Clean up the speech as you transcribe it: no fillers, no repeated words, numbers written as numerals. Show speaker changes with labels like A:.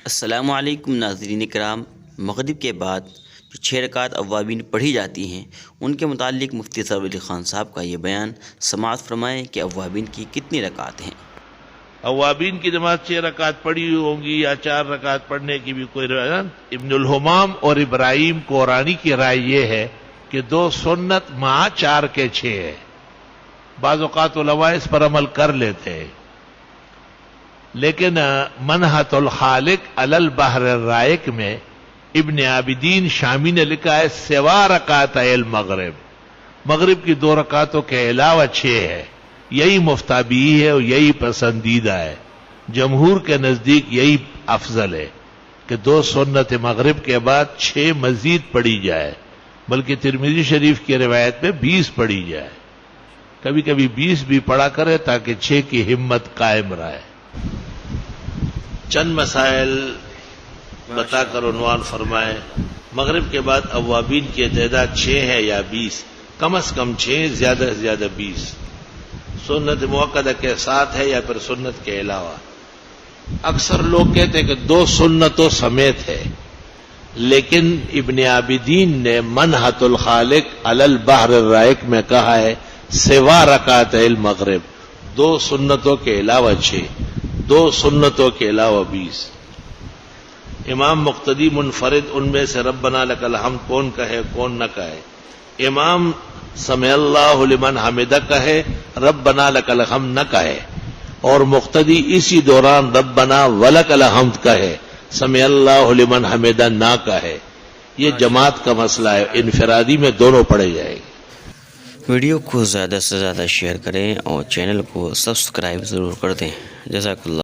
A: السلام علیکم ناظرین کرام، مغرب کے بعد جو 6 رکعت اوابین پڑھی جاتی ہیں ان کے متعلق مفتی سرور علی خان صاحب کا یہ بیان سماعت فرمائیں کہ اوابین کی کتنی رکعت ہیں۔
B: اوابین کی نماز 6 رکعت پڑھی ہوں گی یا 4 رکعت پڑھنے کی بھی کوئی روایت۔ ابن الحمام اور ابراہیم قرانی کی رائے یہ ہے کہ 2 سنت مع 4 کے 6 ہے۔ بعض اوقات علماء اس پر عمل کر لیتے ہیں، لیکن منحت الخالق علی البحر الرائق میں ابن عابدین شامی نے لکھا ہے سوا رکعتي المغرب، مغرب کی 2 رکعتوں کے علاوہ 6 ہے۔ یہی مفتابی ہے اور یہی پسندیدہ ہے، جمہور کے نزدیک یہی افضل ہے کہ 2 سنت مغرب کے بعد 6 مزید پڑھی جائے، بلکہ ترمذی شریف کی روایت میں 20 پڑھی جائے، کبھی کبھی 20 بھی پڑھا کرے تاکہ 6 کی ہمت قائم رہے۔ چند مسائل بتا کر عنوان فرمائیں۔ مغرب کے بعد اوابین کی تعداد 6 ہے یا 20؟ کم از کم 6، زیادہ سے زیادہ 20۔ سنت موقدہ کے ساتھ ہے یا پھر سنت کے علاوہ؟ اکثر لوگ کہتے ہیں کہ 2 سنتوں سمیت ہے، لیکن ابن عابدین نے منحت الخالق علی البحر الرائق میں کہا ہے سوا رکعتي المغرب، 2 سنتوں کے علاوہ 6، 2 سنتوں کے علاوہ 20۔ امام مقتدی منفرد ان میں سے ربنا لک الحمد کون کہے کون نہ کہے؟ امام سمع اللہ لمن حمدہ کہے، ربنا لک الحمد نہ کہے، اور مقتدی اسی دوران ربنا ولک الحمد کہے، سمع اللہ لمن حمدہ نہ کہے۔ یہ جماعت کا مسئلہ ہے، انفرادی میں دونوں پڑھے جائیں گے۔
A: ویڈیو کو زیادہ سے زیادہ شیئر کریں اور چینل کو سبسکرائب ضرور کر دیں۔ جزاک اللہ۔